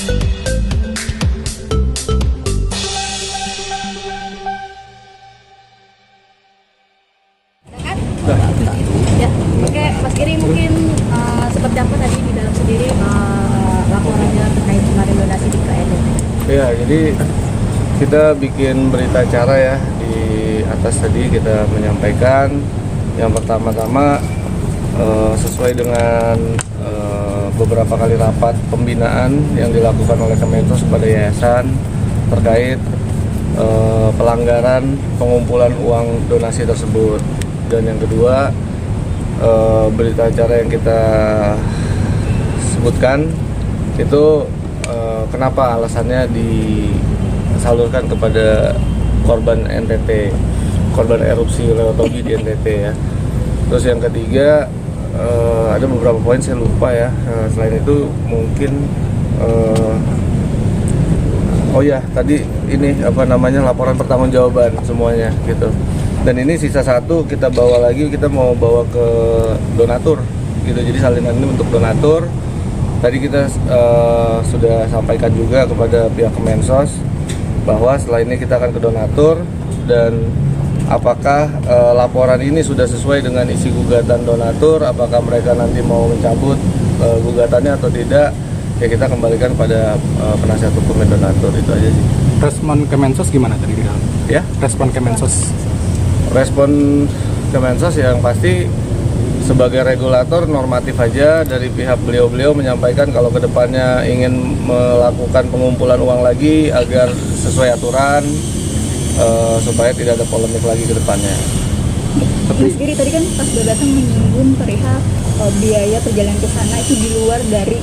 Ya, oke, Mas Giri mungkin seperti apa tadi di dalam sendiri laporannya terkait kemarin donasi di KNDT? Ya, jadi kita bikin berita acara ya di atas tadi kita menyampaikan yang pertama-tama sesuai dengan beberapa kali rapat pembinaan yang dilakukan oleh Kemensos kepada yayasan terkait pelanggaran pengumpulan uang donasi tersebut. Dan yang kedua, berita acara yang kita sebutkan itu kenapa alasannya disalurkan kepada korban NTT, korban erupsi Leotobi di NTT ya. Terus yang ketiga, ada beberapa poin saya lupa ya. Selain itu mungkin oh ya tadi ini laporan pertanggungjawaban semuanya gitu. Dan ini sisa satu kita bawa lagi, kita mau bawa ke donatur gitu. Jadi salinan ini untuk donatur. Tadi kita sudah sampaikan juga kepada pihak Kemensos bahwa setelah ini kita akan ke donatur, dan apakah laporan ini sudah sesuai dengan isi gugatan donatur, apakah mereka nanti mau mencabut gugatannya atau tidak, ya kita kembalikan pada penasihat hukum donatur. Itu aja sih. Respon Kemensos gimana tadi di dalam? Ya? Respon Kemensos yang pasti sebagai regulator normatif aja dari pihak beliau menyampaikan kalau kedepannya ingin melakukan pengumpulan uang lagi agar sesuai aturan supaya tidak ada polemik lagi ke depannya. Mas Giri tadi kan pas datang menyinggung perihal biaya perjalanan ke sana itu di luar dari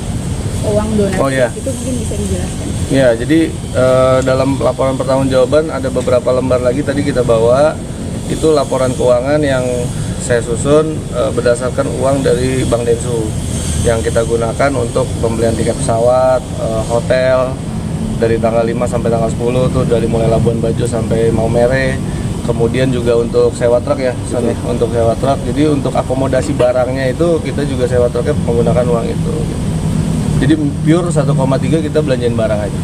uang donasi. Oh, iya. Itu mungkin bisa dijelaskan. Ya, jadi dalam laporan pertanggungjawaban ada beberapa lembar lagi tadi kita bawa. Itu laporan keuangan yang saya susun berdasarkan uang dari Bank Densu yang kita gunakan untuk pembelian tiket pesawat, hotel dari tanggal 5 sampai tanggal 10 tuh, dari mulai Labuan Bajo sampai Maumere. Kemudian juga untuk sewa truk ya, untuk sewa truk. Jadi untuk akomodasi barangnya itu kita juga sewa truknya menggunakan uang itu. Jadi pure 1,3 kita belanjain barang aja.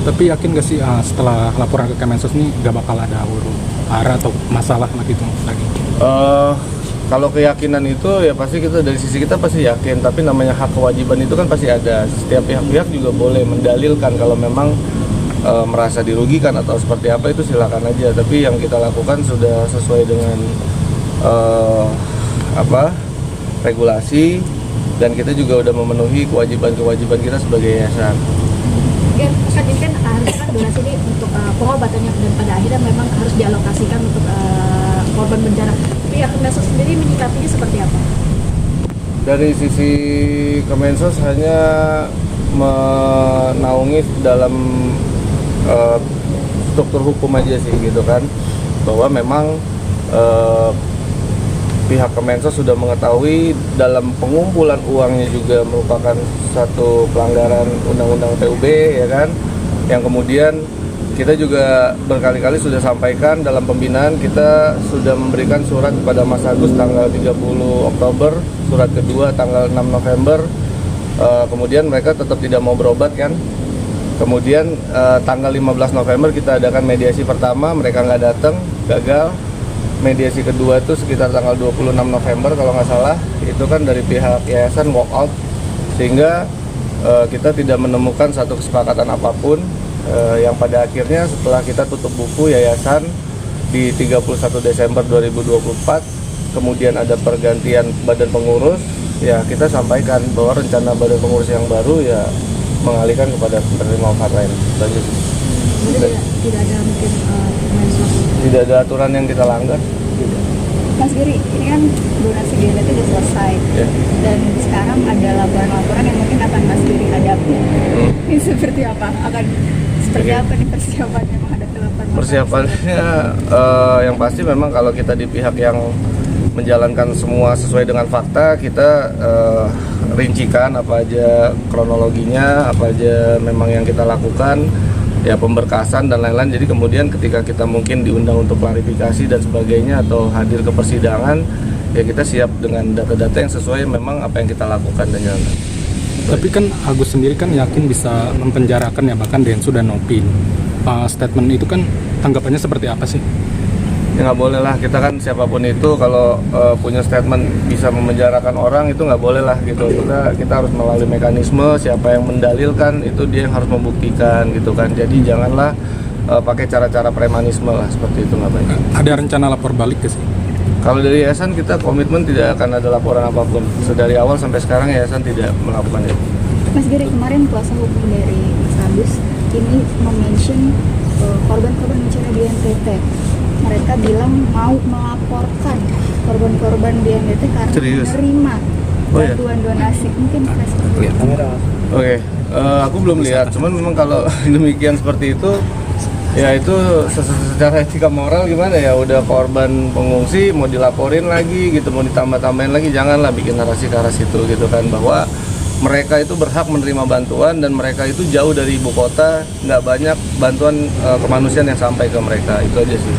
Tapi yakin gak sih setelah laporan ke Kemensos ini gak bakal ada huru hara atau masalah lagi? Kalau keyakinan itu ya pasti kita dari sisi kita pasti yakin, tapi namanya hak kewajiban itu kan pasti ada. Setiap pihak juga boleh mendalilkan kalau memang merasa dirugikan atau seperti apa, itu silakan aja. Tapi yang kita lakukan sudah sesuai dengan regulasi, dan kita juga udah memenuhi kewajiban kita sebagai yayasan. Kan ini kan harusnya donasi ini untuk pengobatannya, dan pada akhirnya memang harus dialokasikan untuk korban bencana. Pihak Kemensos sendiri menyikapinya seperti apa? Dari sisi Kemensos hanya menaungi dalam struktur hukum aja sih gitu kan, bahwa memang pihak Kemensos sudah mengetahui dalam pengumpulan uangnya juga merupakan satu pelanggaran undang-undang PUB ya kan, yang kemudian kita juga berkali-kali sudah sampaikan dalam pembinaan. Kita sudah memberikan surat kepada Mas Agus tanggal 30 Oktober, surat kedua tanggal 6 November, kemudian mereka tetap tidak mau berobat kan. Kemudian tanggal 15 November kita adakan mediasi pertama, mereka nggak datang, gagal. Mediasi kedua itu sekitar tanggal 26 November kalau nggak salah, itu kan dari pihak yayasan walk out, sehingga kita tidak menemukan satu kesepakatan apapun, yang pada akhirnya setelah kita tutup buku yayasan di 31 Desember 2024, kemudian ada pergantian badan pengurus, ya kita sampaikan bahwa rencana badan pengurus yang baru ya mengalihkan kepada penerima manfaat lain. Lanjut. Tidak ada mungkin Kemensos. Tidak ada aturan yang kita langgar. Mas Giri, ini kan donasi di NTT sudah selesai, dan sekarang ada laporan-laporan yang mungkin akan Mas Giri hadapi. Ini seperti apa? Akan seperti apa nih persiapannya menghadapi laporan? Persiapannya yang pasti memang kalau kita di pihak yang menjalankan semua sesuai dengan fakta, kita rincikan apa aja kronologinya, apa aja memang yang kita lakukan, ya pemberkasan dan lain-lain. Jadi kemudian ketika kita mungkin diundang untuk klarifikasi dan sebagainya atau hadir ke persidangan, ya kita siap dengan data-data yang sesuai memang apa yang kita lakukan dan jalankan. Tapi kan Agus sendiri kan yakin bisa mempenjarakan ya bahkan Densu dan Nopi. Statement itu kan tanggapannya seperti apa sih? Ya nggak boleh lah, kita kan siapapun itu kalau punya statement bisa memenjarakan orang itu nggak boleh lah gitu. Kita harus melalui mekanisme, siapa yang mendalilkan itu dia yang harus membuktikan gitu kan. Jadi janganlah pakai cara-cara premanisme lah, seperti itu nggak baik. Ada rencana lapor balik ke sih? Kalau dari yayasan kita komitmen tidak akan ada laporan apapun. Dari awal sampai sekarang yayasan tidak melakukan itu. Mas Giri, kemarin kuasa hukum dari Mas Agus ini mention korban-korban bencana di NTT. Mereka bilang mau melaporkan korban-korban di NTT karena Serius? menerima Oh, iya? bantuan donasi. Mungkin Oke, aku belum lihat. Cuman memang kalau demikian seperti itu, ya itu secara etika moral gimana ya? Udah korban pengungsi mau dilaporin lagi gitu, mau ditambah-tambahin lagi, janganlah bikin narasi ke arah situ gitu kan, bahwa mereka itu berhak menerima bantuan dan mereka itu jauh dari ibu kota, nggak banyak bantuan kemanusiaan yang sampai ke mereka, itu aja sih.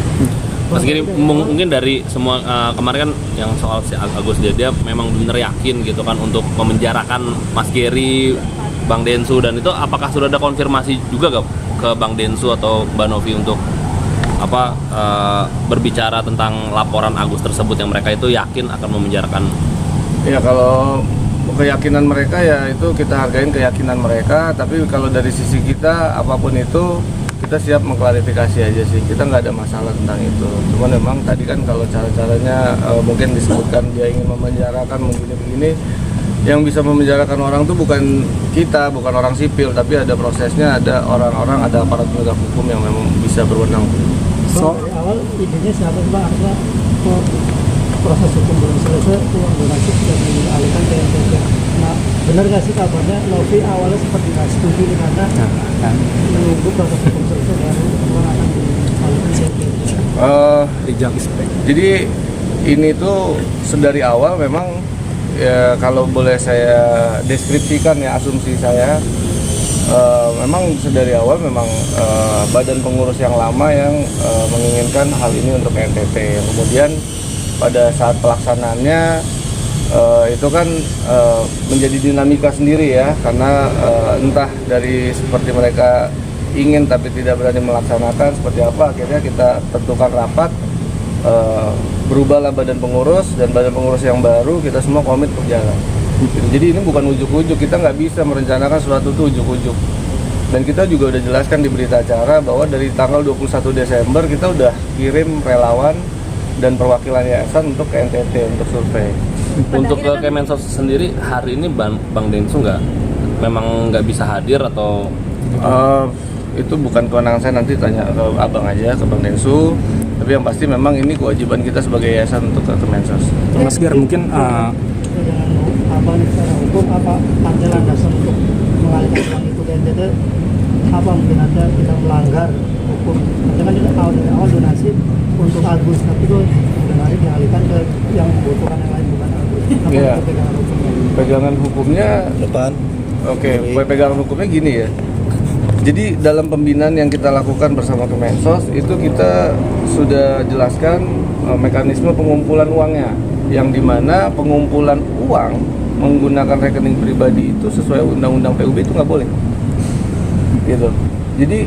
Mas Giri, mungkin dari semua kemarin kan yang soal si Agus dia memang benar yakin gitu kan untuk memenjarakan Mas Giri, Bang Densu, dan itu apakah sudah ada konfirmasi juga gak ke Bang Densu atau Mbak Novi untuk berbicara tentang laporan Agus tersebut yang mereka itu yakin akan memenjarakan? Ya kalau keyakinan mereka ya itu kita hargain keyakinan mereka, tapi kalau dari sisi kita apapun itu kita siap mengklarifikasi aja sih, kita nggak ada masalah tentang itu. Cuman memang tadi kan kalau cara-caranya mungkin disebutkan dia ingin memenjarakan begini-begini, yang bisa memenjarakan orang tuh bukan kita, bukan orang sipil, tapi ada prosesnya, ada orang-orang, ada aparat penegak hukum yang memang bisa berwenang. So, dari awal idenya siapa Bang? Artinya proses hukum belum selesai, uang donasi sudah dialihkan ke NTT. Nah, benar nggak sih kabarnya Novi awalnya seperti nggak setuju karena menunggu proses hukum selesai baru uang akan dialihkan ke NTT. Jadi ini tuh dari awal memang ya, kalau boleh saya deskripsikan ya asumsi saya, memang dari awal memang badan pengurus yang lama yang menginginkan hal ini untuk NTT. Kemudian pada saat pelaksanaannya itu kan menjadi dinamika sendiri ya, karena entah dari seperti mereka ingin tapi tidak berani melaksanakan seperti apa, akhirnya kita tentukan rapat, berubahlah badan pengurus, dan badan pengurus yang baru kita semua komit untuk jalan. Jadi ini bukan ujuk-ujuk, kita nggak bisa merencanakan suatu itu ujuk-ujuk. Dan kita juga udah jelaskan di berita acara bahwa dari tanggal 21 Desember kita udah kirim relawan dan perwakilan yayasan untuk ke NTT untuk survei. Untuk ke Kemensos sendiri hari ini Bang Densu memang nggak bisa hadir atau? Itu bukan kewenangan saya, nanti tanya ke abang aja, ke Bang Densu. Tapi yang pasti memang ini kewajiban kita sebagai yayasan untuk ke Kemensos. Mas Giri, mungkin Dengan abang secara hukum apa ada landasan untuk mengalihkan uang itu ke NTT? Apa mungkin ada kita melanggar hukum? Karena kan dari awal donasi untuk Agus, tapi itu hari dialihkan ke yang membutuhkan yang lain, bukan Agus. Apa Iya. pegangan hukumnya? Pegangan hukumnya depan. Oke, pegangan hukumnya gini ya. Jadi dalam pembinaan yang kita lakukan bersama Kemensos itu kita sudah jelaskan mekanisme pengumpulan uangnya, yang dimana pengumpulan uang menggunakan rekening pribadi itu sesuai undang-undang PUB itu nggak boleh. Gitu. Jadi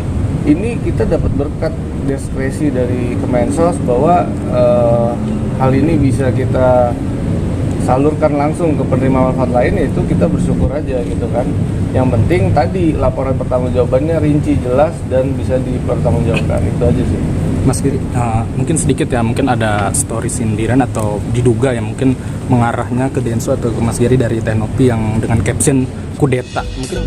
ini kita dapat berkat diskresi dari Kemensos bahwa hal ini bisa kita salurkan langsung ke penerima manfaat lain, yaitu kita bersyukur aja gitu kan. Yang penting tadi laporan pertanggungjawabannya rinci, jelas, dan bisa dipertanggungjawabkan, itu aja sih. Mas Giri, mungkin sedikit ya, mungkin ada story sindiran atau diduga yang mungkin mengarahnya ke Densu atau ke Mas Giri dari Tenopi yang dengan caption kudeta, mungkin